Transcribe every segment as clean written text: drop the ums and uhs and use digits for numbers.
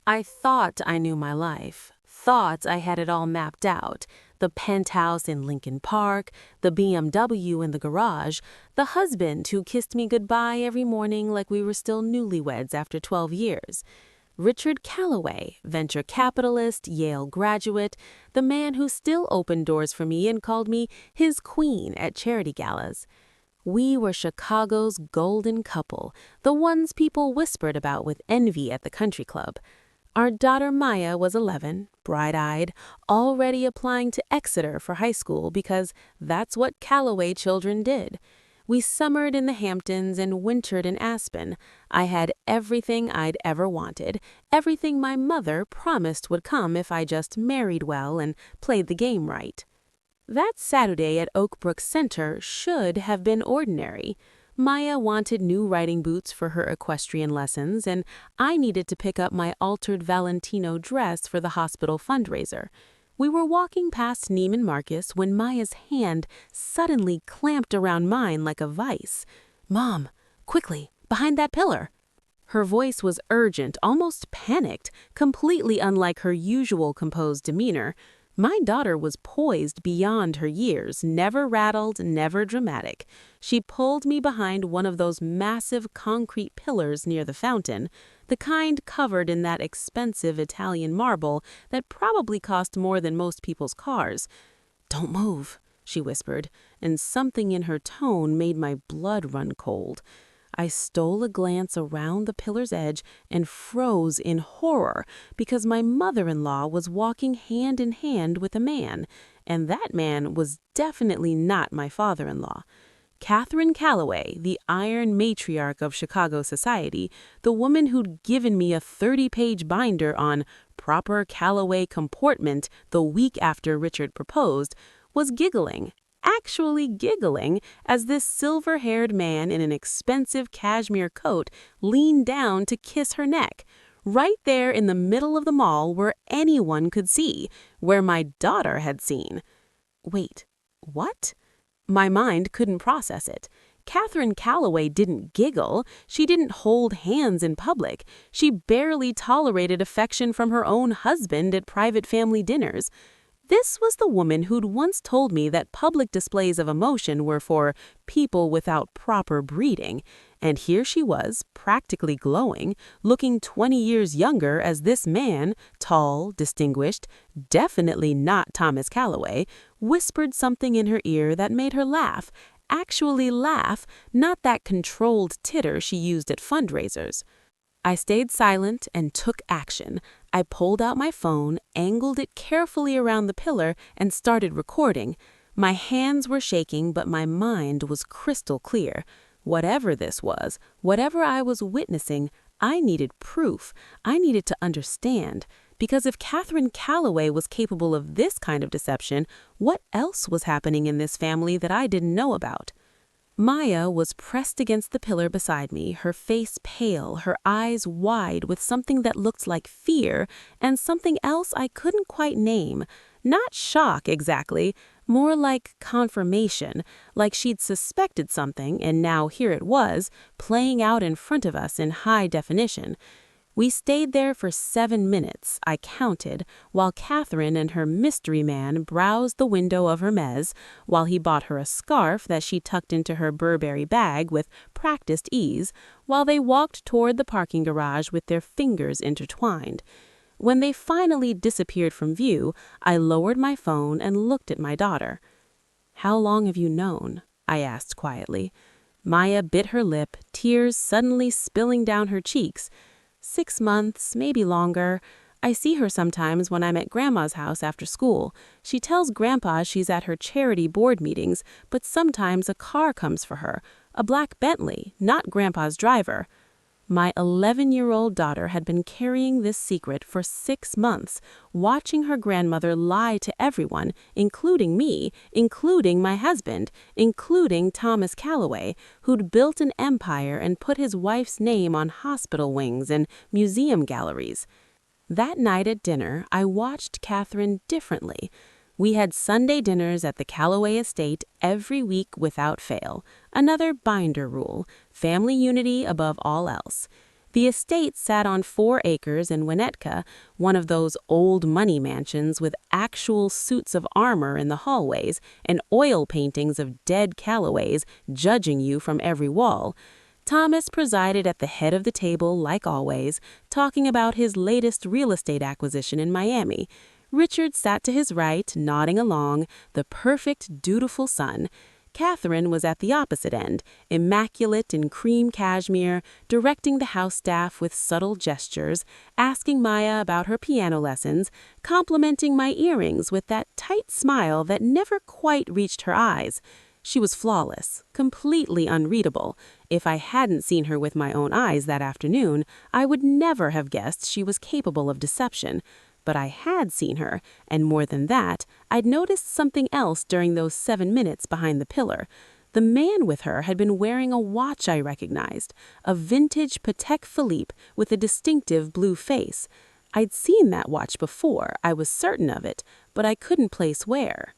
I thought I knew my life, thought I had it all mapped out. The penthouse in Lincoln Park, the BMW in the garage, the husband who kissed me goodbye every morning like we were still newlyweds after 12 years. Richard Calloway, venture capitalist, Yale graduate, the man who still opened doors for me and called me his queen at charity galas. We were Chicago's golden couple, the ones people whispered about with envy at the country club. Our daughter Maya was 11, bright-eyed, already applying to Exeter for high school because that's what Calloway children did. We summered in the Hamptons and wintered in Aspen. I had everything I'd ever wanted, everything my mother promised would come if I just married well and played the game right. That Saturday at Oakbrook Center should have been ordinary. Maya wanted new riding boots for her equestrian lessons, and I needed to pick up my altered Valentino dress for the hospital fundraiser. We were walking past Neiman Marcus when Maya's hand suddenly clamped around mine like a vice. "Mom, quickly, behind that pillar." Her voice was urgent, almost panicked, completely unlike her usual composed demeanor. My daughter was poised beyond her years, never rattled, never dramatic. She pulled me behind one of those massive concrete pillars near the fountain, the kind covered in that expensive Italian marble that probably cost more than most people's cars. "Don't move," she whispered, and something in her tone made my blood run cold. I stole a glance around the pillar's edge and froze in horror because my mother-in-law was walking hand in hand with a man, and that man was definitely not my father-in-law. Catherine Calloway, the iron matriarch of Chicago society, the woman who'd given me a 30-page binder on proper Calloway comportment the week after Richard proposed, was giggling. Actually giggling as this silver-haired man in an expensive cashmere coat leaned down to kiss her neck, right there in the middle of the mall where anyone could see, where my daughter had seen. Wait, what? My mind couldn't process it. Catherine Calloway didn't giggle. She didn't hold hands in public. She barely tolerated affection from her own husband at private family dinners. This was the woman who'd once told me that public displays of emotion were for people without proper breeding, and here she was, practically glowing, looking 20 years younger as this man, tall, distinguished, definitely not Thomas Calloway, whispered something in her ear that made her laugh, actually laugh, not that controlled titter she used at fundraisers. I stayed silent and took action. I pulled out my phone, angled it carefully around the pillar, and started recording. My hands were shaking, but my mind was crystal clear. Whatever this was, whatever I was witnessing, I needed proof. I needed to understand. Because if Catherine Calloway was capable of this kind of deception, what else was happening in this family that I didn't know about? Maya was pressed against the pillar beside me, her face pale, her eyes wide with something that looked like fear and something else I couldn't quite name. Not shock exactly, more like confirmation, like she'd suspected something and now here it was, playing out in front of us in high definition. We stayed there for 7 minutes, I counted, while Catherine and her mystery man browsed the window of Hermes, while he bought her a scarf that she tucked into her Burberry bag with practiced ease, while they walked toward the parking garage with their fingers intertwined. When they finally disappeared from view, I lowered my phone and looked at my daughter. "How long have you known?" I asked quietly. Maya bit her lip, tears suddenly spilling down her cheeks. 6 months, maybe longer. I see her sometimes when I'm at Grandma's house after school. She tells Grandpa she's at her charity board meetings, but sometimes a car comes for her, a black Bentley, not Grandpa's driver. My 11-year-old daughter had been carrying this secret for 6 months, watching her grandmother lie to everyone, including me, including my husband, including Thomas Calloway, who'd built an empire and put his wife's name on hospital wings and museum galleries. That night at dinner, I watched Catherine differently. We had Sunday dinners at the Calloway estate every week without fail. Another binder rule, family unity above all else. The estate sat on 4 acres in Winnetka, one of those old money mansions with actual suits of armor in the hallways and oil paintings of dead Callaways judging you from every wall. Thomas presided at the head of the table like always, talking about his latest real estate acquisition in Miami. Richard sat to his right, nodding along, the perfect, dutiful son. Catherine was at the opposite end, immaculate in cream cashmere, directing the house staff with subtle gestures, asking Maya about her piano lessons, complimenting my earrings with that tight smile that never quite reached her eyes. She was flawless, completely unreadable. If I hadn't seen her with my own eyes that afternoon, I would never have guessed she was capable of deception. But I had seen her, and more than that, I'd noticed something else during those 7 minutes behind the pillar. The man with her had been wearing a watch I recognized, a vintage Patek Philippe with a distinctive blue face. I'd seen that watch before, I was certain of it, but I couldn't place where.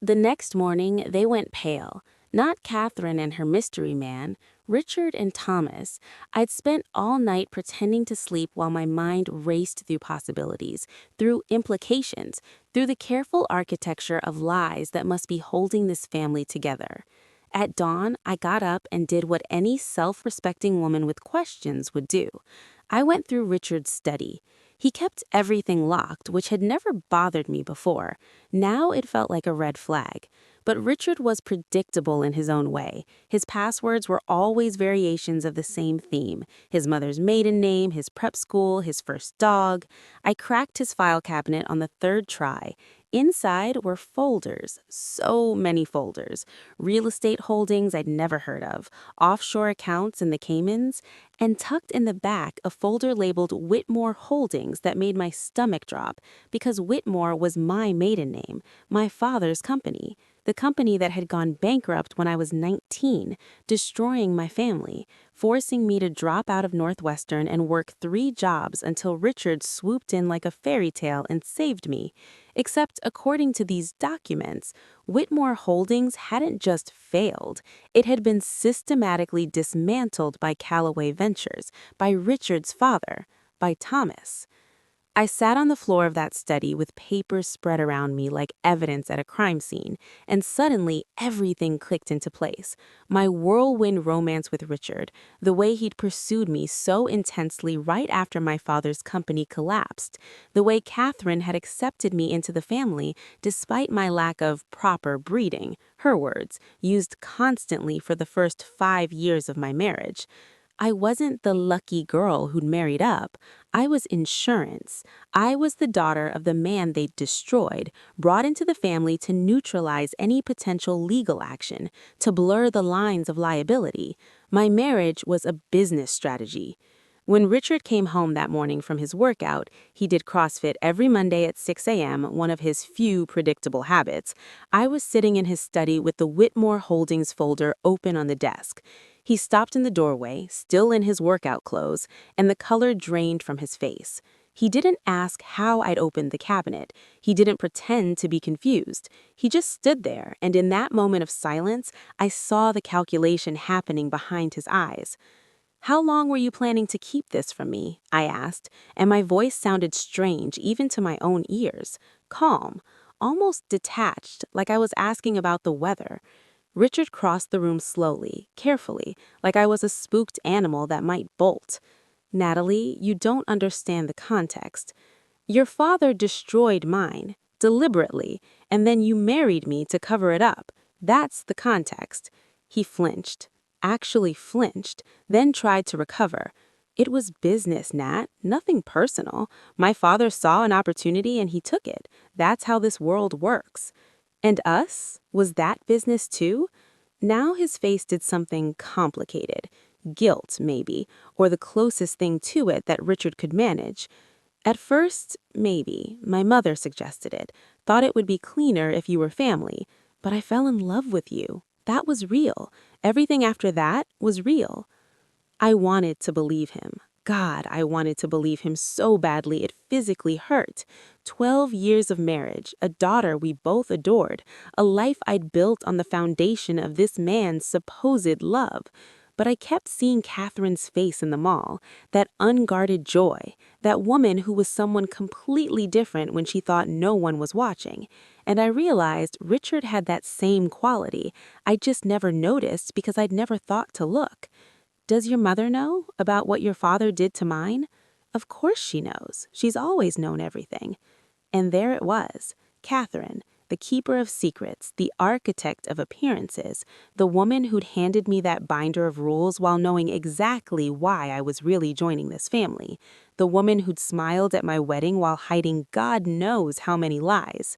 The next morning, they went pale. Not Catherine and her mystery man, Richard and Thomas. I'd spent all night pretending to sleep while my mind raced through possibilities, through implications, through the careful architecture of lies that must be holding this family together. At dawn, I got up and did what any self-respecting woman with questions would do. I went through Richard's study. He kept everything locked, which had never bothered me before. Now it felt like a red flag. But Richard was predictable in his own way. His passwords were always variations of the same theme: his mother's maiden name, his prep school, his first dog. I cracked his file cabinet on the 3rd try. Inside were folders, so many folders, real estate holdings I'd never heard of, offshore accounts in the Caymans, and tucked in the back a folder labeled Whitmore Holdings that made my stomach drop, because Whitmore was my maiden name, my father's company, the company that had gone bankrupt when I was 19, destroying my family, forcing me to drop out of Northwestern and work 3 jobs until Richard swooped in like a fairy tale and saved me. Except, according to these documents, Whitmore Holdings hadn't just failed. It had been systematically dismantled by Callaway Ventures, by Richard's father, by Thomas. I sat on the floor of that study with papers spread around me like evidence at a crime scene, and suddenly everything clicked into place. My whirlwind romance with Richard, the way he'd pursued me so intensely right after my father's company collapsed, the way Catherine had accepted me into the family despite my lack of proper breeding, her words, used constantly for the first 5 years of my marriage. I wasn't the lucky girl who'd married up. I was insurance. I was the daughter of the man they'd destroyed, brought into the family to neutralize any potential legal action, to blur the lines of liability. My marriage was a business strategy. When Richard came home that morning from his workout, he did CrossFit every Monday at 6 a.m., one of his few predictable habits. I was sitting in his study with the Whitmore Holdings folder open on the desk. He stopped in the doorway, still in his workout clothes, and the color drained from his face. He didn't ask how I'd opened the cabinet. He didn't pretend to be confused. He just stood there, and in that moment of silence, I saw the calculation happening behind his eyes. "How long were you planning to keep this from me?" I asked, and my voice sounded strange even to my own ears. Calm, almost detached, like I was asking about the weather. Richard crossed the room slowly, carefully, like I was a spooked animal that might bolt. "Natalie, you don't understand the context. Your father destroyed mine, deliberately, and then you married me to cover it up. That's the context." He flinched, actually flinched, then tried to recover. "It was business, Nat, nothing personal. My father saw an opportunity and he took it. That's how this world works." "And us? Was that business too?" Now his face did something complicated. Guilt, maybe, or the closest thing to it that Richard could manage. "At first, maybe. My mother suggested it. Thought it would be cleaner if you were family. But I fell in love with you. That was real. Everything after that was real." I wanted to believe him. God, I wanted to believe him so badly it physically hurt. 12 years of marriage, a daughter we both adored, a life I'd built on the foundation of this man's supposed love. but I kept seeing Catherine's face in the mall, that unguarded joy, that woman who was someone completely different when she thought no one was watching. And I realized Richard had that same quality. I just never noticed because I'd never thought to look. Does your mother know about what your father did to mine? Of course she knows. She's always known everything. And there it was, Catherine, the keeper of secrets, the architect of appearances, the woman who'd handed me that binder of rules while knowing exactly why I was really joining this family, the woman who'd smiled at my wedding while hiding God knows how many lies.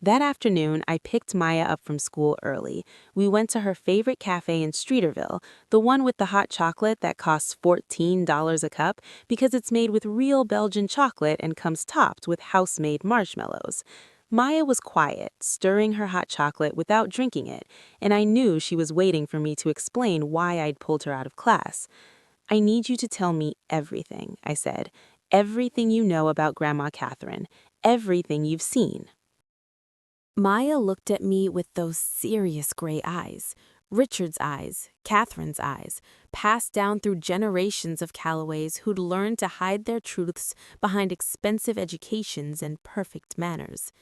That afternoon, I picked Maya up from school early. We went to her favorite cafe in Streeterville, the one with the hot chocolate that costs $14 a cup because it's made with real Belgian chocolate and comes topped with house-made marshmallows. Maya was quiet, stirring her hot chocolate without drinking it, and I knew she was waiting for me to explain why I'd pulled her out of class. "I need you to tell me everything," I said. "Everything you know about Grandma Catherine. Everything you've seen." Maya looked at me with those serious gray eyes. Richard's eyes, Catherine's eyes, passed down through generations of Callaways who'd learned to hide their truths behind expensive educations and perfect manners.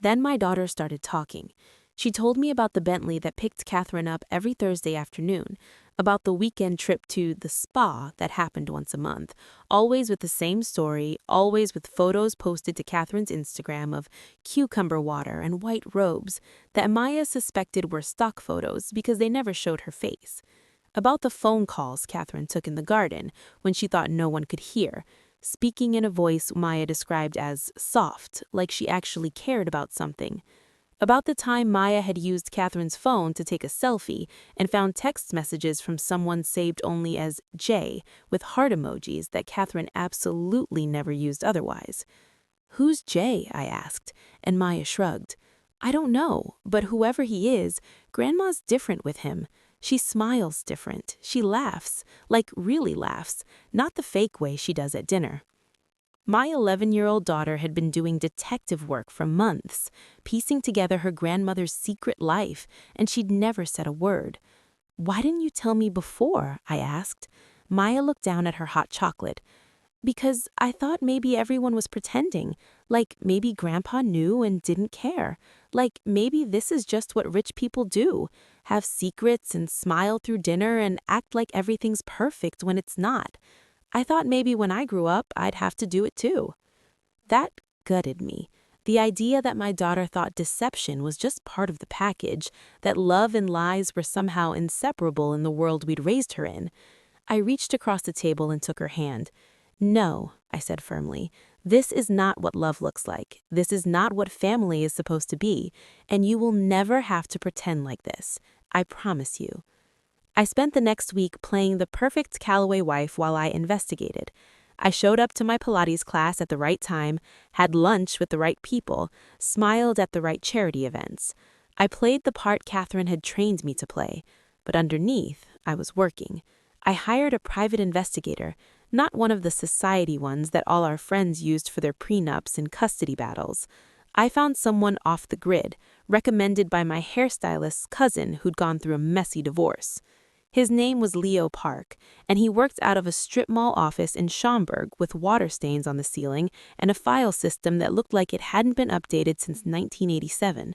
Then my daughter started talking. She told me about the Bentley that picked Catherine up every Thursday afternoon, about the weekend trip to the spa that happened once a month, always with the same story, always with photos posted to Catherine's Instagram of cucumber water and white robes that Maya suspected were stock photos because they never showed her face. About the phone calls Catherine took in the garden when she thought no one could hear, speaking in a voice Maya described as soft, like she actually cared about something. About the time Maya had used Catherine's phone to take a selfie and found text messages from someone saved only as J with heart emojis that Catherine absolutely never used otherwise. "Who's Jay?" I asked, and Maya shrugged. "I don't know, but whoever he is, Grandma's different with him. She smiles different. She laughs, like really laughs, not the fake way she does at dinner." My 11-year-old daughter had been doing detective work for months, piecing together her grandmother's secret life, and she'd never said a word. "Why didn't you tell me before?" I asked. Maya looked down at her hot chocolate. "Because I thought maybe everyone was pretending, like maybe Grandpa knew and didn't care, like maybe this is just what rich people do, have secrets and smile through dinner and act like everything's perfect when it's not. I thought maybe when I grew up, I'd have to do it too." That gutted me. The idea that my daughter thought deception was just part of the package, that love and lies were somehow inseparable in the world we'd raised her in. I reached across the table and took her hand. "No," I said firmly, "this is not what love looks like. This is not what family is supposed to be, and you will never have to pretend like this. I promise you." I spent the next week playing the perfect Callaway wife while I investigated. I showed up to my Pilates class at the right time, had lunch with the right people, smiled at the right charity events. I played the part Catherine had trained me to play, but underneath, I was working. I hired a private investigator, not one of the society ones that all our friends used for their prenups and custody battles. I found someone off the grid, recommended by my hairstylist's cousin who'd gone through a messy divorce. His name was Leo Park, and he worked out of a strip mall office in Schaumburg with water stains on the ceiling and a file system that looked like it hadn't been updated since 1987.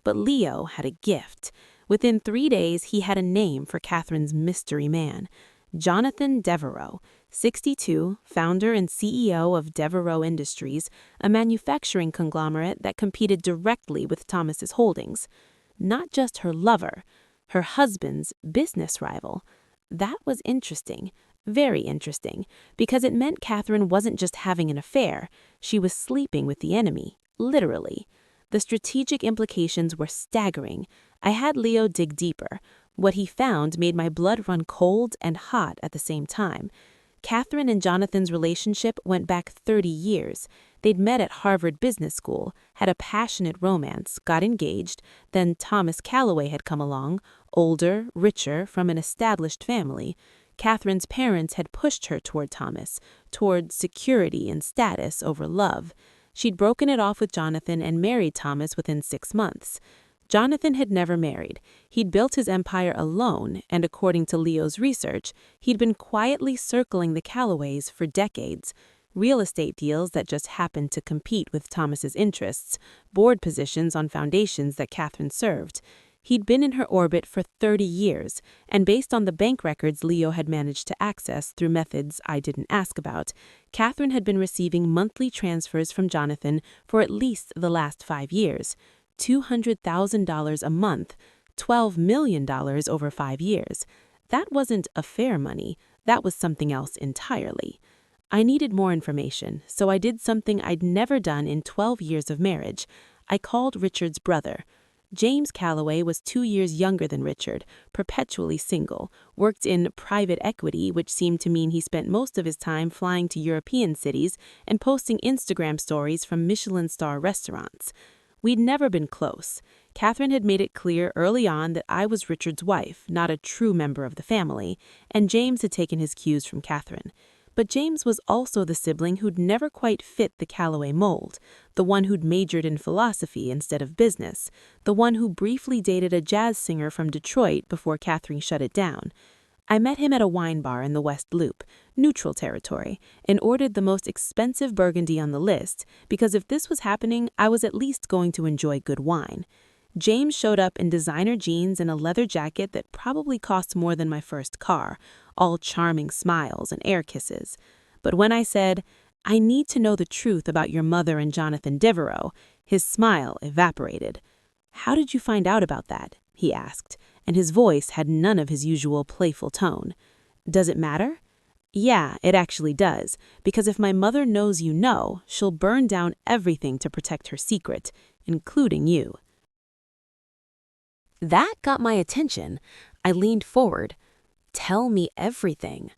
But Leo had a gift. Within 3 days, he had a name for Catherine's mystery man. Jonathan Devereaux, 62, founder and CEO of Devereaux Industries, a manufacturing conglomerate that competed directly with Thomas's holdings. Not just her lover, her husband's business rival. That was interesting, very interesting, because it meant Catherine wasn't just having an affair, she was sleeping with the enemy, literally. The strategic implications were staggering. I had Leo dig deeper. What he found made my blood run cold and hot at the same time. Catherine and Jonathan's relationship went back 30 years. They'd met at Harvard Business School, had a passionate romance, got engaged, then Thomas Callaway had come along, older, richer, from an established family. Catherine's parents had pushed her toward Thomas, toward security and status over love. She'd broken it off with Jonathan and married Thomas within 6 months. Jonathan had never married. He'd built his empire alone, and according to Leo's research, he'd been quietly circling the Callaways for decades. Real estate deals that just happened to compete with Thomas's interests, board positions on foundations that Catherine served. He'd been in her orbit for 30 years, and based on the bank records Leo had managed to access through methods I didn't ask about, Catherine had been receiving monthly transfers from Jonathan for at least the last 5 years. $200,000 a month, $12 million over 5 years. That wasn't affair money, that was something else entirely. I needed more information, so I did something I'd never done in 12 years of marriage. I called Richard's brother. James Calloway was 2 years younger than Richard, perpetually single, worked in private equity, which seemed to mean he spent most of his time flying to European cities and posting Instagram stories from Michelin star restaurants. We'd never been close. Catherine had made it clear early on that I was Richard's wife, not a true member of the family, and James had taken his cues from Catherine. But James was also the sibling who'd never quite fit the Calloway mold, the one who'd majored in philosophy instead of business, the one who briefly dated a jazz singer from Detroit before Catherine shut it down. I met him at a wine bar in the West Loop, neutral territory, and ordered the most expensive Burgundy on the list, because if this was happening, I was at least going to enjoy good wine. James showed up in designer jeans and a leather jacket that probably cost more than my first car, all charming smiles and air kisses. But when I said, "I need to know the truth about your mother and Jonathan Devereaux," his smile evaporated. "How did you find out about that?" he asked, and his voice had none of his usual playful tone. "Does it matter?" "Yeah, it actually does, because if my mother knows you know, she'll burn down everything to protect her secret, including you." That got my attention. I leaned forward. "Tell me everything."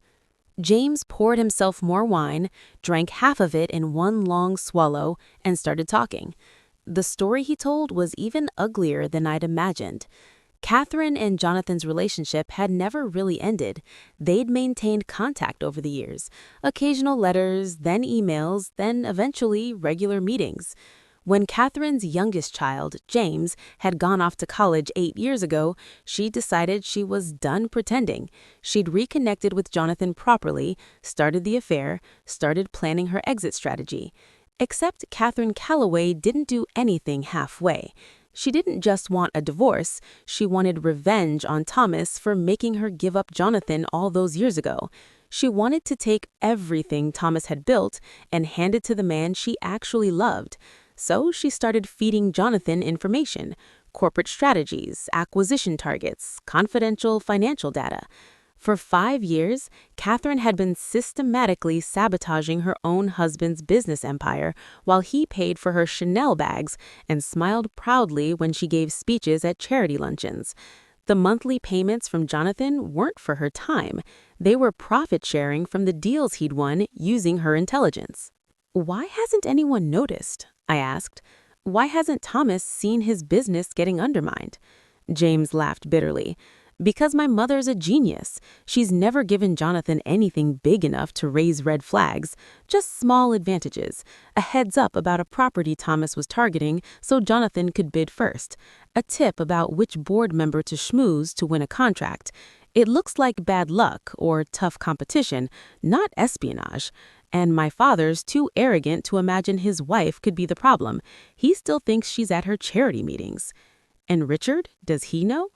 James poured himself more wine, drank half of it in one long swallow, and started talking. The story he told was even uglier than I'd imagined. Catherine and Jonathan's relationship had never really ended. They'd maintained contact over the years. Occasional letters, then emails, then eventually regular meetings. When Catherine's youngest child, James, had gone off to college 8 years ago, she decided she was done pretending. She'd reconnected with Jonathan properly, started the affair, started planning her exit strategy. Except Catherine Calloway didn't do anything halfway. She didn't just want a divorce, she wanted revenge on Thomas for making her give up Jonathan all those years ago. She wanted to take everything Thomas had built and hand it to the man she actually loved. So she started feeding Jonathan information, corporate strategies, acquisition targets, confidential financial data. For 5 years, Catherine had been systematically sabotaging her own husband's business empire while he paid for her Chanel bags and smiled proudly when she gave speeches at charity luncheons. The monthly payments from Jonathan weren't for her time. They were profit sharing from the deals he'd won using her intelligence. "Why hasn't anyone noticed?" I asked. "Why hasn't Thomas seen his business getting undermined?" James laughed bitterly. "Because my mother's a genius. She's never given Jonathan anything big enough to raise red flags, just small advantages. A heads up about a property Thomas was targeting so Jonathan could bid first. A tip about which board member to schmooze to win a contract. It looks like bad luck or tough competition, not espionage. And my father's too arrogant to imagine his wife could be the problem. He still thinks she's at her charity meetings." "And Richard, does he know?"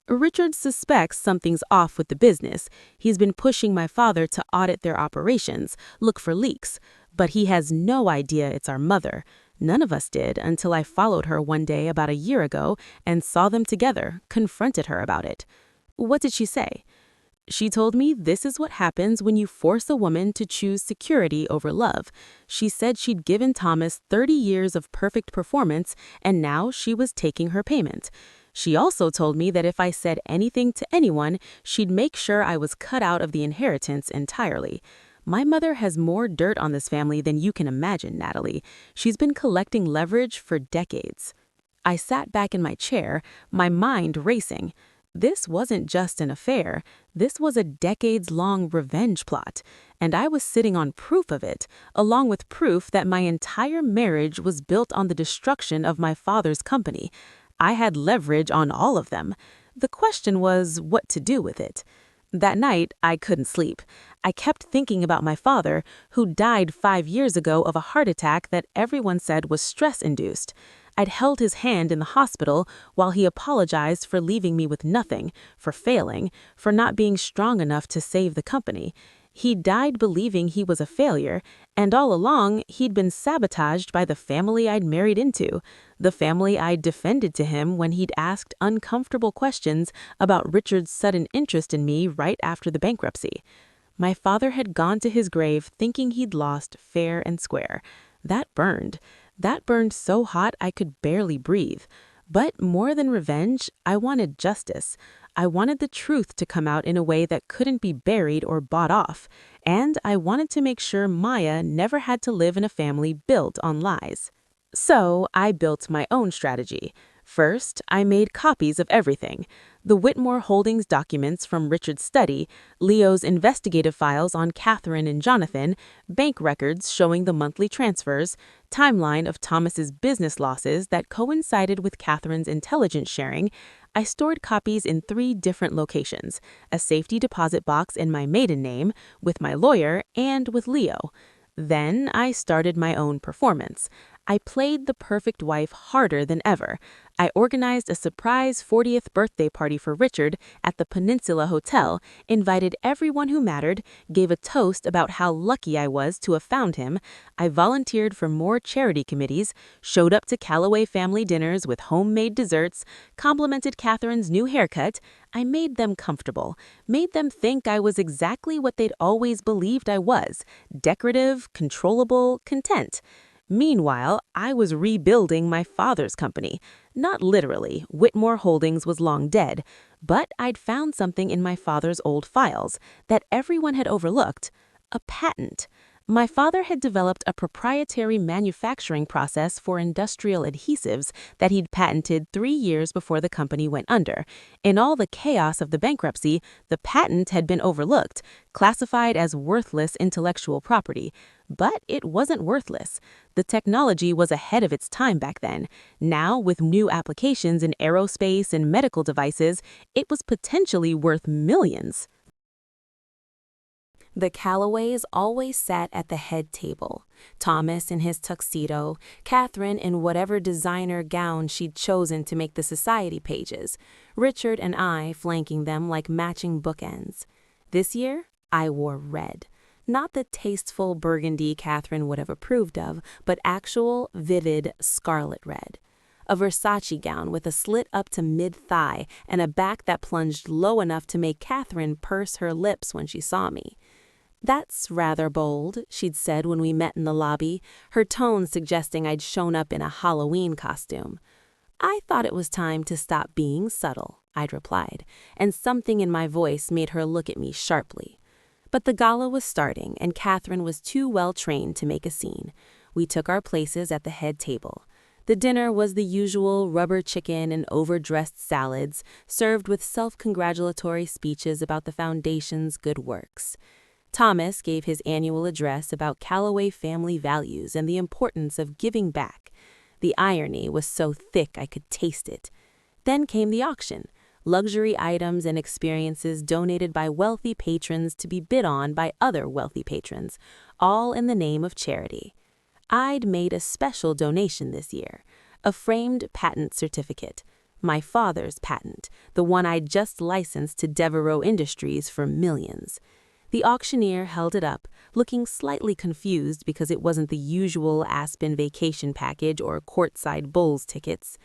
"Richard suspects something's off with the business. He's been pushing my father to audit their operations, look for leaks. But he has no idea it's our mother. None of us did until I followed her one day about a year ago and saw them together, confronted her about it." "What did she say?" "She told me this is what happens when you force a woman to choose security over love. She said she'd given Thomas 30 years of perfect performance, and now she was taking her payment. She also told me that if I said anything to anyone, she'd make sure I was cut out of the inheritance entirely. My mother has more dirt on this family than you can imagine, Natalie. She's been collecting leverage for decades." I sat back in my chair, my mind racing. This wasn't just an affair. This was a decades-long revenge plot, and I was sitting on proof of it, along with proof that my entire marriage was built on the destruction of my father's company. I had leverage on all of them. The question was what to do with it. That night, I couldn't sleep. I kept thinking about my father, who died 5 years ago of a heart attack that everyone said was stress-induced. I'd held his hand in the hospital while he apologized for leaving me with nothing, for failing, for not being strong enough to save the company. He died believing he was a failure, and all along, he'd been sabotaged by the family I'd married into, the family I'd defended to him when he'd asked uncomfortable questions about Richard's sudden interest in me right after the bankruptcy. My father had gone to his grave thinking he'd lost fair and square. That burned. That burned so hot I could barely breathe. But more than revenge, I wanted justice. I wanted the truth to come out in a way that couldn't be buried or bought off. And I wanted to make sure Maya never had to live in a family built on lies. So I built my own strategy. First, I made copies of everything. The Whitmore Holdings documents from Richard's study, Leo's investigative files on Catherine and Jonathan, bank records showing the monthly transfers, timeline of Thomas's business losses that coincided with Catherine's intelligence sharing. I stored copies in 3 different locations, a safety deposit box in my maiden name, with my lawyer, and with Leo. Then I started my own performance. I played the perfect wife harder than ever. I organized a surprise 40th birthday party for Richard at the Peninsula Hotel, invited everyone who mattered, gave a toast about how lucky I was to have found him. I volunteered for more charity committees, showed up to Calloway family dinners with homemade desserts, complimented Catherine's new haircut. I made them comfortable, made them think I was exactly what they'd always believed I was, decorative, controllable, content. Meanwhile, I was rebuilding my father's company. Not literally, Whitmore Holdings was long dead, but I'd found something in my father's old files that everyone had overlooked: a patent. My father had developed a proprietary manufacturing process for industrial adhesives that he'd patented 3 years before the company went under. In all the chaos of the bankruptcy, the patent had been overlooked, classified as worthless intellectual property. But it wasn't worthless. The technology was ahead of its time back then. Now, with new applications in aerospace and medical devices, it was potentially worth millions. The Calloways always sat at the head table. Thomas in his tuxedo, Catherine in whatever designer gown she'd chosen to make the society pages, Richard and I flanking them like matching bookends. This year, I wore red. Not the tasteful burgundy Catherine would have approved of, but actual, vivid, scarlet red. A Versace gown with a slit up to mid-thigh and a back that plunged low enough to make Catherine purse her lips when she saw me. "That's rather bold," she'd said when we met in the lobby, her tone suggesting I'd shown up in a Halloween costume. "I thought it was time to stop being subtle," I'd replied, and something in my voice made her look at me sharply. But the gala was starting, and Catherine was too well trained to make a scene. We took our places at the head table. The dinner was the usual rubber chicken and overdressed salads, served with self-congratulatory speeches about the foundation's good works. Thomas gave his annual address about Calloway family values and the importance of giving back. The irony was so thick I could taste it. Then came the auction. Luxury items and experiences donated by wealthy patrons to be bid on by other wealthy patrons, all in the name of charity. I'd made a special donation this year, a framed patent certificate, my father's patent, the one I'd just licensed to Devereaux Industries for millions. The auctioneer held it up, looking slightly confused because it wasn't the usual Aspen vacation package or courtside Bulls tickets.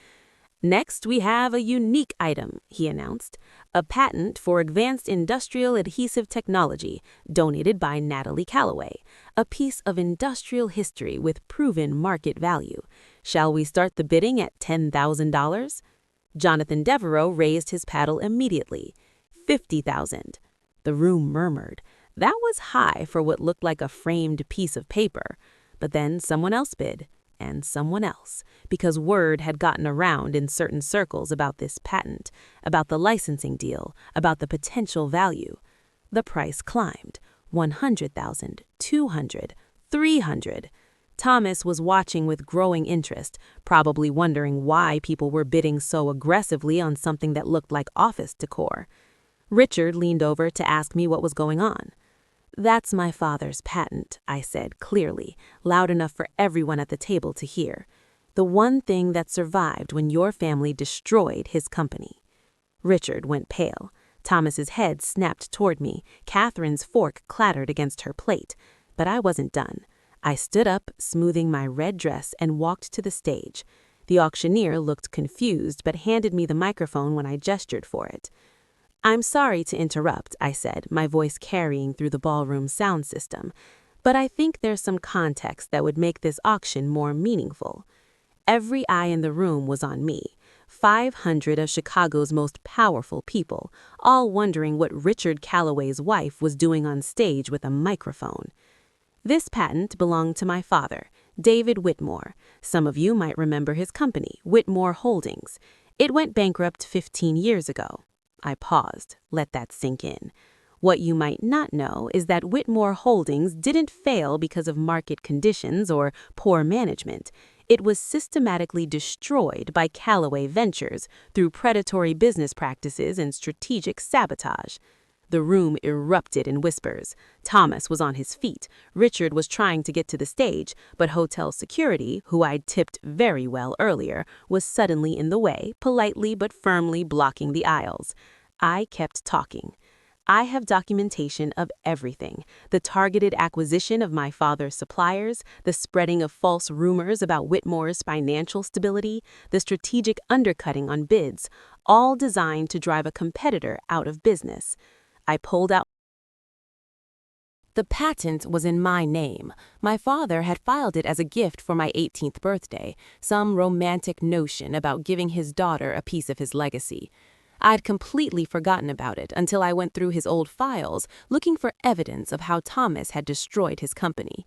"Next, we have a unique item," he announced, "a patent for advanced industrial adhesive technology, donated by Natalie Calloway, a piece of industrial history with proven market value. Shall we start the bidding at $10,000? Jonathan Devereaux raised his paddle immediately. $50,000. The room murmured. That was high for what looked like a framed piece of paper. But then someone else bid, and someone else, because word had gotten around in certain circles about this patent, about the licensing deal, about the potential value. The price climbed. $100,000, $200,000, $300,000. Thomas was watching with growing interest, probably wondering why people were bidding so aggressively on something that looked like office decor. Richard leaned over to ask me what was going on. "That's my father's patent," I said clearly, loud enough for everyone at the table to hear. "The one thing that survived when your family destroyed his company." Richard went pale. Thomas's head snapped toward me. Catherine's fork clattered against her plate. But I wasn't done. I stood up, smoothing my red dress, and walked to the stage. The auctioneer looked confused but handed me the microphone when I gestured for it. "I'm sorry to interrupt," I said, my voice carrying through the ballroom sound system, "but I think there's some context that would make this auction more meaningful." Every eye in the room was on me. 500 of Chicago's most powerful people, all wondering what Richard Calloway's wife was doing on stage with a microphone. "This patent belonged to my father, David Whitmore. Some of you might remember his company, Whitmore Holdings. It went bankrupt 15 years ago." I paused. Let that sink in. What you might not know is that Whitmore Holdings didn't fail because of market conditions or poor management. It was systematically destroyed by Callaway Ventures through predatory business practices and strategic sabotage. The room erupted in whispers. Thomas was on his feet. Richard was trying to get to the stage, but hotel security, who I'd tipped very well earlier, was suddenly in the way, politely but firmly blocking the aisles. I kept talking. "I have documentation of everything: the targeted acquisition of my father's suppliers, the spreading of false rumors about Whitmore's financial stability, the strategic undercutting on bids, all designed to drive a competitor out of business." I pulled out. The patent was in my name. My father had filed it as a gift for my 18th birthday, some romantic notion about giving his daughter a piece of his legacy. I'd completely forgotten about it until I went through his old files looking for evidence of how Thomas had destroyed his company.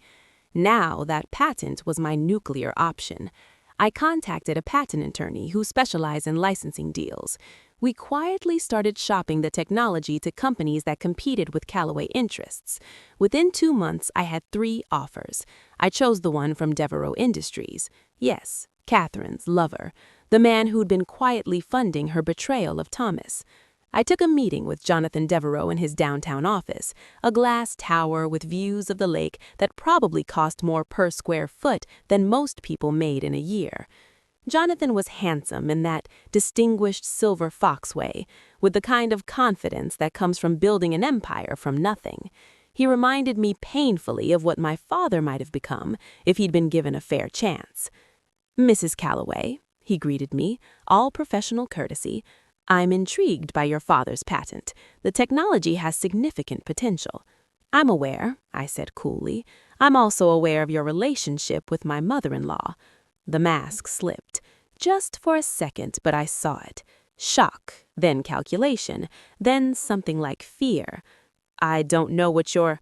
Now that patent was my nuclear option. I contacted a patent attorney who specialized in licensing deals. We quietly started shopping the technology to companies that competed with Callaway interests. Within 2 months, I had 3 offers. I chose the one from Devereaux Industries. Yes, Catherine's lover, the man who'd been quietly funding her betrayal of Thomas. I took a meeting with Jonathan Devereaux in his downtown office, a glass tower with views of the lake that probably cost more per square foot than most people made in a year. Jonathan was handsome in that distinguished silver fox way, with the kind of confidence that comes from building an empire from nothing. He reminded me painfully of what my father might have become if he'd been given a fair chance. "Mrs. Calloway," he greeted me, all professional courtesy, "I'm intrigued by your father's patent. The technology has significant potential." "I'm aware," I said coolly. "I'm also aware of your relationship with my mother-in-law." The mask slipped. Just for a second, but I saw it. Shock, then calculation, then something like fear. "I don't know what you're—"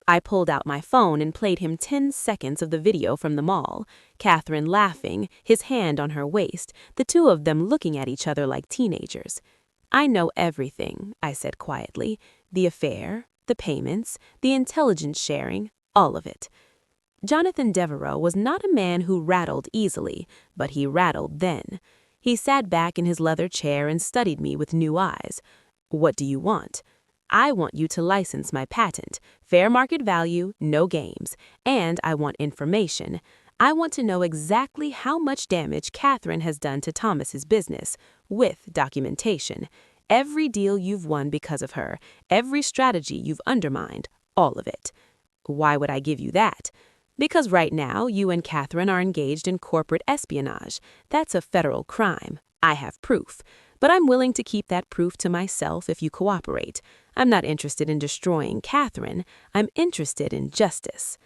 I pulled out my phone and played him 10 seconds of the video from the mall. Catherine laughing, his hand on her waist, the two of them looking at each other like teenagers. "I know everything," I said quietly. "The affair, the payments, the intelligence sharing, all of it." Jonathan Devereaux was not a man who rattled easily, but he rattled then. He sat back in his leather chair and studied me with new eyes. "What do you want?" "I want you to license my patent. Fair market value, no games. And I want information. I want to know exactly how much damage Catherine has done to Thomas's business, with documentation. Every deal you've won because of her, every strategy you've undermined, all of it." "Why would I give you that?" "Because right now, you and Catherine are engaged in corporate espionage. That's a federal crime. I have proof. But I'm willing to keep that proof to myself if you cooperate. I'm not interested in destroying Catherine. I'm interested in justice."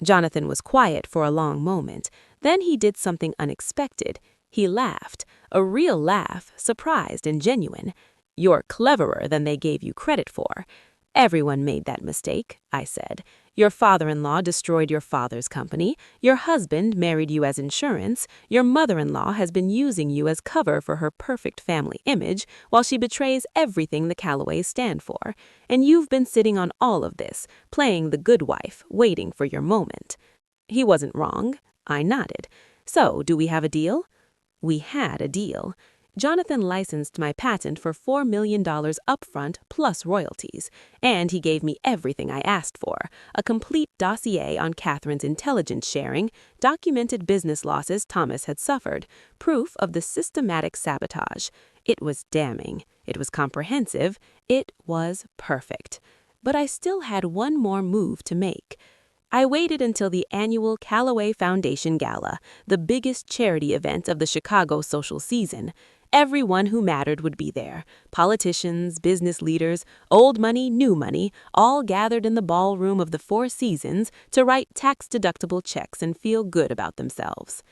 Jonathan was quiet for a long moment. Then he did something unexpected. He laughed. A real laugh, surprised and genuine. "You're cleverer than they gave you credit for." "Everyone made that mistake," I said. "Your father-in-law destroyed your father's company. Your husband married you as insurance. Your mother-in-law has been using you as cover for her perfect family image, while she betrays everything the Callaways stand for. And you've been sitting on all of this, playing the good wife, waiting for your moment." He wasn't wrong. I nodded. So, do we have a deal? We had a deal. Jonathan licensed my patent for $4 million upfront plus royalties, and he gave me everything I asked for, a complete dossier on Catherine's intelligence sharing, documented business losses Thomas had suffered, proof of the systematic sabotage. It was damning. It was comprehensive. It was perfect. But I still had one more move to make. I waited until the annual Callaway Foundation Gala, the biggest charity event of the Chicago social season. Everyone who mattered would be there. Politicians, business leaders, old money, new money, all gathered in the ballroom of the Four Seasons to write tax-deductible checks and feel good about themselves.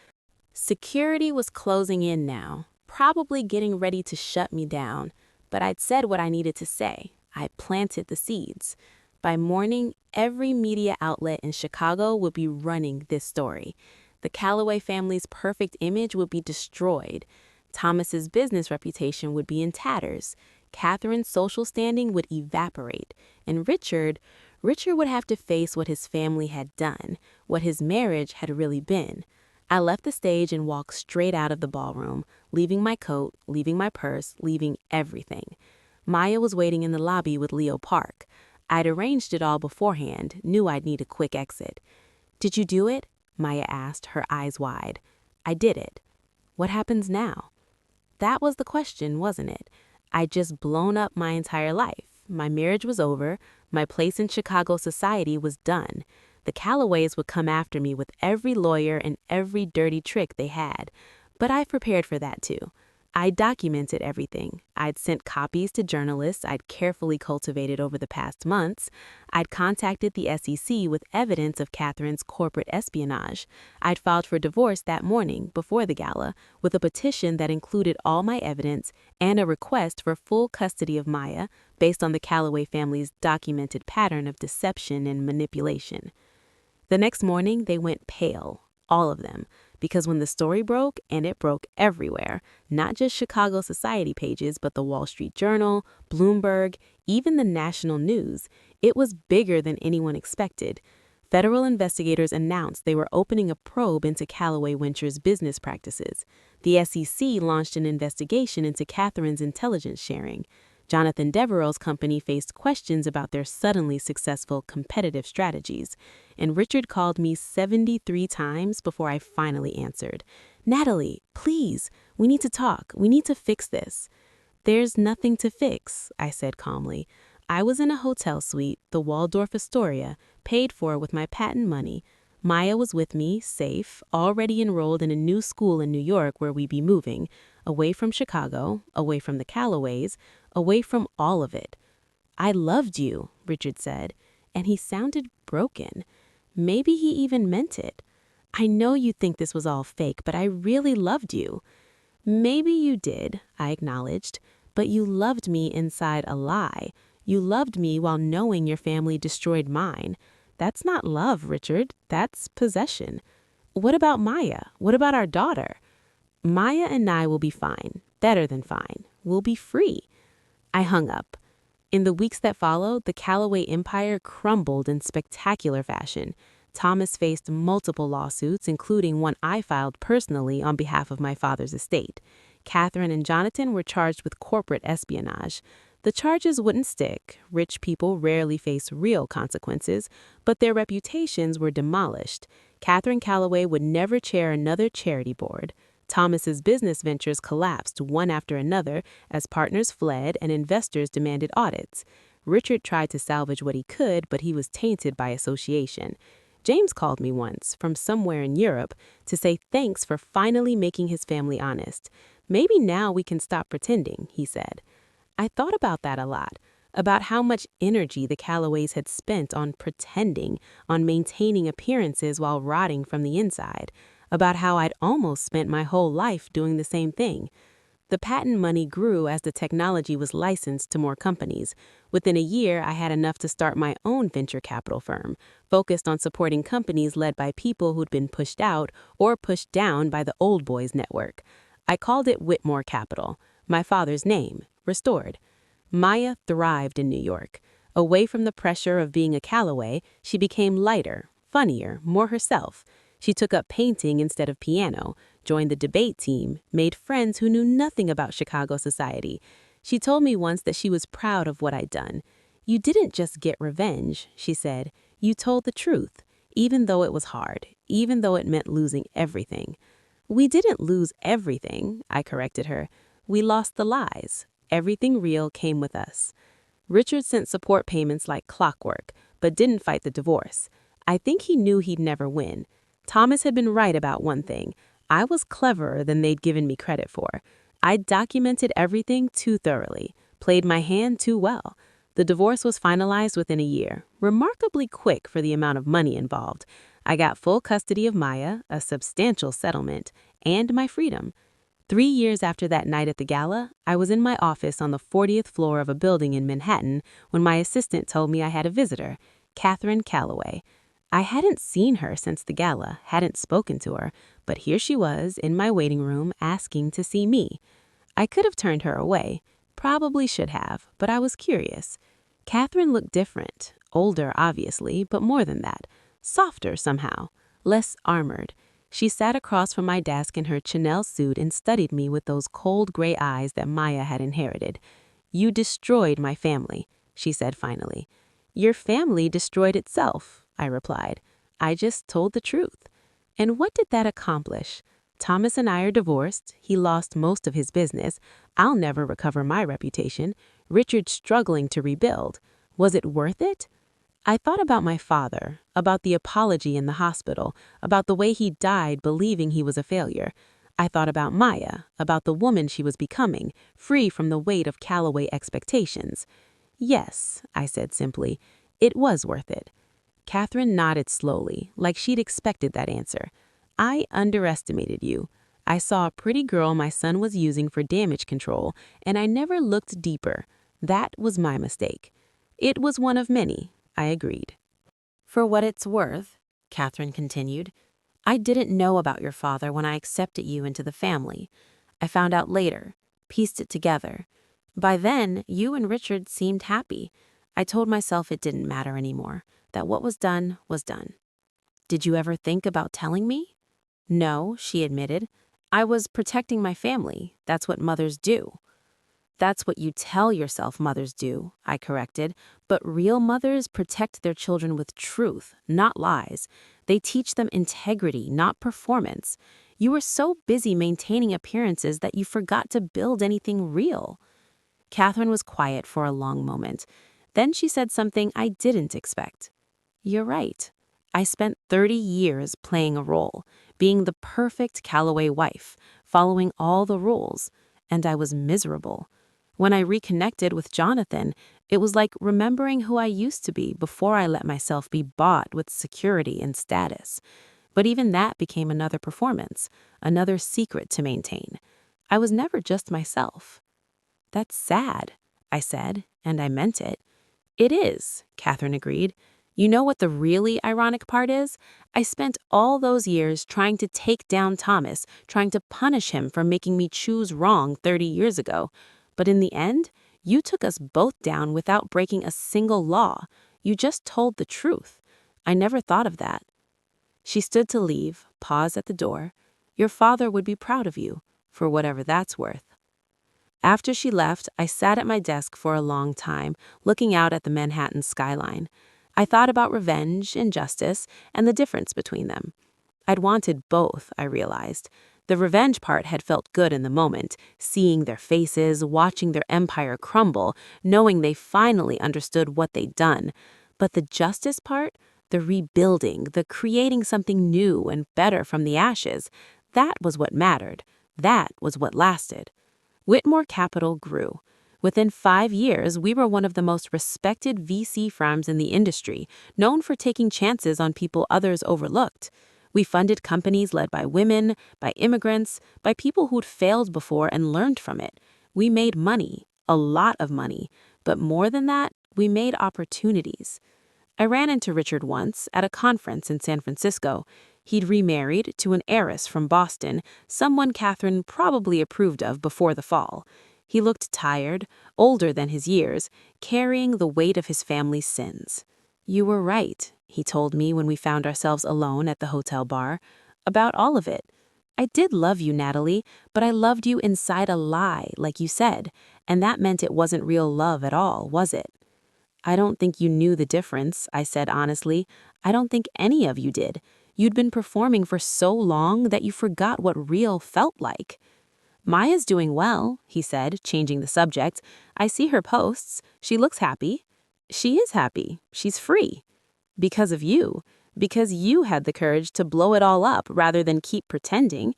Security was closing in now, probably getting ready to shut me down. But I'd said what I needed to say. I planted the seeds. By morning, every media outlet in Chicago would be running this story. The Callaway family's perfect image would be destroyed. Thomas's business reputation would be in tatters. Catherine's social standing would evaporate. And Richard would have to face what his family had done, what his marriage had really been. I left the stage and walked straight out of the ballroom, leaving my coat, leaving my purse, leaving everything. Maya was waiting in the lobby with Leo Park. I'd arranged it all beforehand, knew I'd need a quick exit. "Did you do it?" Maya asked, her eyes wide. "I did it. What happens now?" That was the question, wasn't it? I'd just blown up my entire life. My marriage was over. My place in Chicago society was done. The Callaways would come after me with every lawyer and every dirty trick they had. But I prepared for that too. I documented everything. I'd sent copies to journalists I'd carefully cultivated over the past months. I'd contacted the SEC with evidence of Catherine's corporate espionage. I'd filed for divorce that morning before the gala with a petition that included all my evidence and a request for full custody of Maya based on the Callaway family's documented pattern of deception and manipulation. The next morning, they went pale, all of them. Because when the story broke, and it broke everywhere, not just Chicago society pages, but the Wall Street Journal, Bloomberg, even the national news, it was bigger than anyone expected. Federal investigators announced they were opening a probe into Callaway Ventures' business practices. The SEC launched an investigation into Catherine's intelligence sharing. Jonathan Devereux's company faced questions about their suddenly successful competitive strategies, and Richard called me 73 times before I finally answered. "Natalie, please, we need to talk. We need to fix this." "There's nothing to fix," I said calmly. I was in a hotel suite, the Waldorf Astoria, paid for with my patent money. Maya was with me, safe, already enrolled in a new school in New York where we'd be moving, away from Chicago, away from the Callaways, away from all of it. "I loved you," Richard said, and he sounded broken. Maybe he even meant it. "I know you think this was all fake, but I really loved you." "Maybe you did," I acknowledged, "but you loved me inside a lie. You loved me while knowing your family destroyed mine. That's not love, Richard. That's possession." "What about Maya? What about our daughter?" "Maya and I will be fine. Better than fine. We'll be free." I hung up. In the weeks that followed, the Callaway empire crumbled in spectacular fashion. Thomas faced multiple lawsuits, including one I filed personally on behalf of my father's estate. Catherine and Jonathan were charged with corporate espionage. The charges wouldn't stick. Rich people rarely face real consequences, but their reputations were demolished. Catherine Callaway would never chair another charity board. Thomas's business ventures collapsed one after another as partners fled and investors demanded audits. Richard tried to salvage what he could, but he was tainted by association. James called me once, from somewhere in Europe, to say thanks for finally making his family honest. "Maybe now we can stop pretending," he said. I thought about that a lot, about how much energy the Callaways had spent on pretending, on maintaining appearances while rotting from the inside, about how I'd almost spent my whole life doing the same thing. The patent money grew as the technology was licensed to more companies. Within a year, I had enough to start my own venture capital firm, focused on supporting companies led by people who'd been pushed out or pushed down by the old boys network. I called it Whitmore Capital, my father's name, restored. Maya thrived in New York. Away from the pressure of being a Callaway, she became lighter, funnier, more herself. She took up painting instead of piano, joined the debate team, made friends who knew nothing about Chicago society. She told me once that she was proud of what I'd done. "You didn't just get revenge," she said. "You told the truth, even though it was hard, even though it meant losing everything." "We didn't lose everything," I corrected her. "We lost the lies. Everything real came with us." Richard sent support payments like clockwork, but didn't fight the divorce. I think he knew he'd never win. Thomas had been right about one thing. I was cleverer than they'd given me credit for. I documented everything too thoroughly, played my hand too well. The divorce was finalized within a year, remarkably quick for the amount of money involved. I got full custody of Maya, a substantial settlement, and my freedom. 3 years after that night at the gala, I was in my office on the 40th floor of a building in Manhattan when my assistant told me I had a visitor, Catherine Calloway. I hadn't seen her since the gala, hadn't spoken to her, but here she was in my waiting room asking to see me. I could have turned her away, probably should have, but I was curious. Catherine looked different, older obviously, but more than that, softer somehow, less armored. She sat across from my desk in her Chanel suit and studied me with those cold gray eyes that Maya had inherited. "You destroyed my family," she said finally. "Your family destroyed itself," I replied. "I just told the truth." And what did that accomplish? Thomas and I are divorced. He lost most of his business. I'll never recover my reputation. Richard's struggling to rebuild. Was it worth it? I thought about my father, about the apology in the hospital, about the way he died believing he was a failure. I thought about Maya, about the woman she was becoming, free from the weight of Calloway expectations. "Yes," I said simply, "it was worth it." Catherine nodded slowly, like she'd expected that answer. "I underestimated you. I saw a pretty girl my son was using for damage control, and I never looked deeper. That was my mistake." "It was one of many," I agreed. "For what it's worth," Catherine continued, "I didn't know about your father when I accepted you into the family. I found out later, pieced it together. By then, you and Richard seemed happy. I told myself it didn't matter anymore, that what was done was done." "Did you ever think about telling me?" "No," she admitted. "I was protecting my family. That's what mothers do." "That's what you tell yourself mothers do," I corrected. "But real mothers protect their children with truth, not lies. They teach them integrity, not performance. You were so busy maintaining appearances that you forgot to build anything real." Catherine was quiet for a long moment. Then she said something I didn't expect. "You're right. I spent 30 years playing a role, being the perfect Calloway wife, following all the rules, and I was miserable. When I reconnected with Jonathan, it was like remembering who I used to be before I let myself be bought with security and status. But even that became another performance, another secret to maintain. I was never just myself." "That's sad," I said, and I meant it. "It is," Catherine agreed. "You know what the really ironic part is? I spent all those years trying to take down Thomas, trying to punish him for making me choose wrong 30 years ago. But in the end, you took us both down without breaking a single law. You just told the truth. I never thought of that." She stood to leave, paused at the door. "Your father would be proud of you, for whatever that's worth." After she left, I sat at my desk for a long time, looking out at the Manhattan skyline. I thought about revenge and justice and the difference between them. I'd wanted both, I realized. The revenge part had felt good in the moment, seeing their faces, watching their empire crumble, knowing they finally understood what they'd done. But the justice part, the rebuilding, the creating something new and better from the ashes, that was what mattered. That was what lasted. Whitmore Capital grew. Within 5 years, we were one of the most respected VC firms in the industry, known for taking chances on people others overlooked. We funded companies led by women, by immigrants, by people who'd failed before and learned from it. We made money, a lot of money, but more than that, we made opportunities. I ran into Richard once at a conference in San Francisco. He'd remarried to an heiress from Boston, someone Catherine probably approved of before the fall. He looked tired, older than his years, carrying the weight of his family's sins. "You were right," he told me when we found ourselves alone at the hotel bar. About all of it. I did love you, Natalie, but I loved you inside a lie, like you said, and that meant it wasn't real love at all, was it? I don't think you knew the difference, I said honestly. I don't think any of you did. You'd been performing for so long that you forgot what real felt like. Maya's doing well, he said, changing the subject. I see her posts. She looks happy. She is happy. She's free. Because of you. Because you had the courage to blow it all up rather than keep pretending.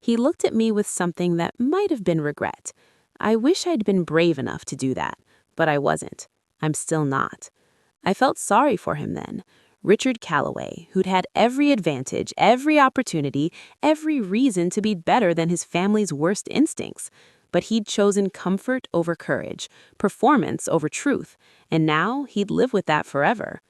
He looked at me with something that might have been regret. I wish I'd been brave enough to do that, but I wasn't. I'm still not. I felt sorry for him then. Richard Calloway, who'd had every advantage, every opportunity, every reason to be better than his family's worst instincts. But he'd chosen comfort over courage, performance over truth, and now he'd live with that forever.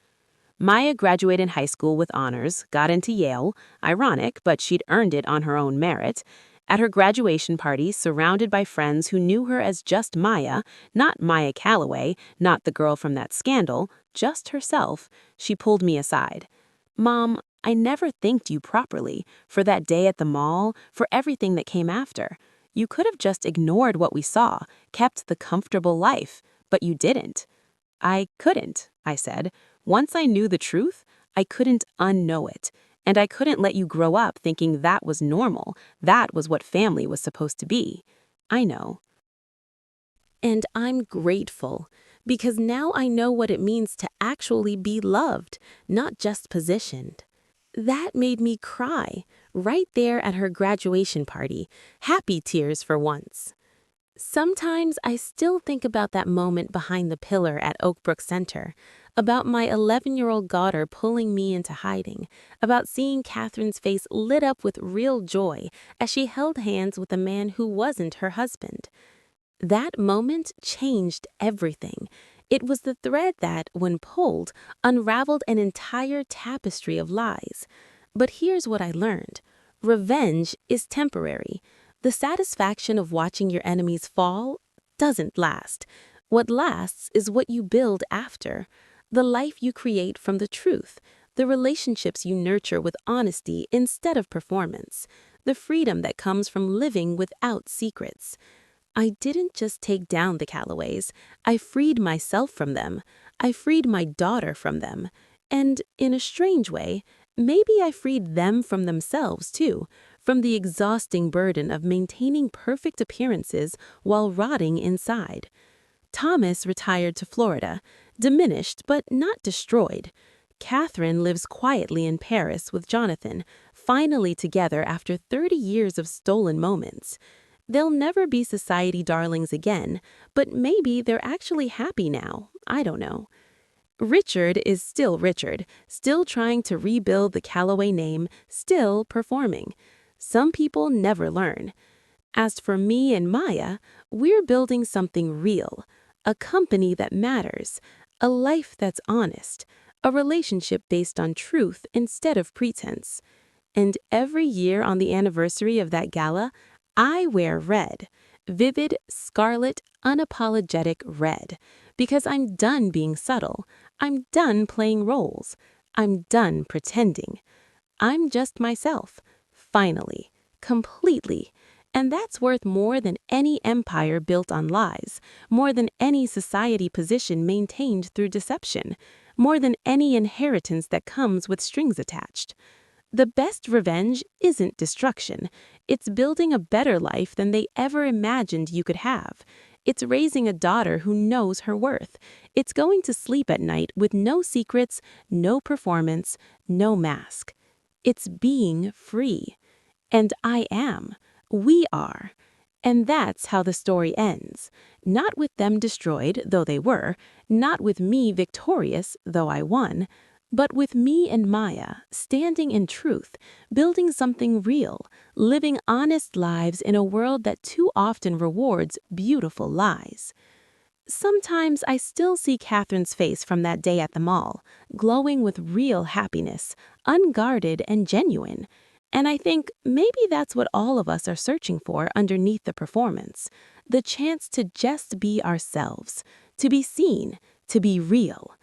Maya graduated high school with honors, got into Yale, ironic, but she'd earned it on her own merit. At her graduation party, surrounded by friends who knew her as just Maya, not Maya Calloway, not the girl from that scandal, just herself, she pulled me aside. Mom, I never thanked you properly for that day at the mall, for everything that came after. You could have just ignored what we saw, kept the comfortable life, but you didn't. I couldn't, I said. Once I knew the truth, I couldn't unknow it. And I couldn't let you grow up thinking that was normal, that was what family was supposed to be. I know. And I'm grateful, because now I know what it means to actually be loved, not just positioned. That made me cry, right there at her graduation party, happy tears for once. Sometimes I still think about that moment behind the pillar at Oakbrook Center, about my 11-year-old daughter pulling me into hiding, about seeing Catherine's face lit up with real joy as she held hands with a man who wasn't her husband. That moment changed everything. It was the thread that, when pulled, unraveled an entire tapestry of lies. But here's what I learned. Revenge is temporary. The satisfaction of watching your enemies fall doesn't last. What lasts is what you build after. The life you create from the truth, the relationships you nurture with honesty instead of performance, the freedom that comes from living without secrets. I didn't just take down the Callaways. I freed myself from them. I freed my daughter from them. And in a strange way, maybe I freed them from themselves too, from the exhausting burden of maintaining perfect appearances while rotting inside. Thomas retired to Florida, diminished but not destroyed. Catherine lives quietly in Paris with Jonathan, finally together after 30 years of stolen moments. They'll never be society darlings again, but maybe they're actually happy now. I don't know. Richard is still Richard, still trying to rebuild the Calloway name, still performing. Some people never learn. As for me and Maya, we're building something real, a company that matters, a life that's honest, a relationship based on truth instead of pretense. And every year on the anniversary of that gala, I wear red, vivid, scarlet, unapologetic red, because I'm done being subtle. I'm done playing roles. I'm done pretending. I'm just myself, finally, completely. And that's worth more than any empire built on lies, more than any society position maintained through deception, more than any inheritance that comes with strings attached. The best revenge isn't destruction. It's building a better life than they ever imagined you could have. It's raising a daughter who knows her worth. It's going to sleep at night with no secrets, no performance, no mask. It's being free. And I am. We are. And that's how the story ends. Not with them destroyed, though they were, not with me victorious, though I won, but with me and Maya, standing in truth, building something real, living honest lives in a world that too often rewards beautiful lies. Sometimes I still see Catherine's face from that day at the mall, glowing with real happiness, unguarded and genuine. And I think maybe that's what all of us are searching for underneath the performance, the chance to just be ourselves, to be seen, to be real.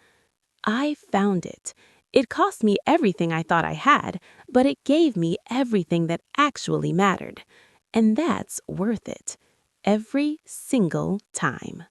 I found it. It cost me everything I thought I had, but it gave me everything that actually mattered. And that's worth it. Every single time.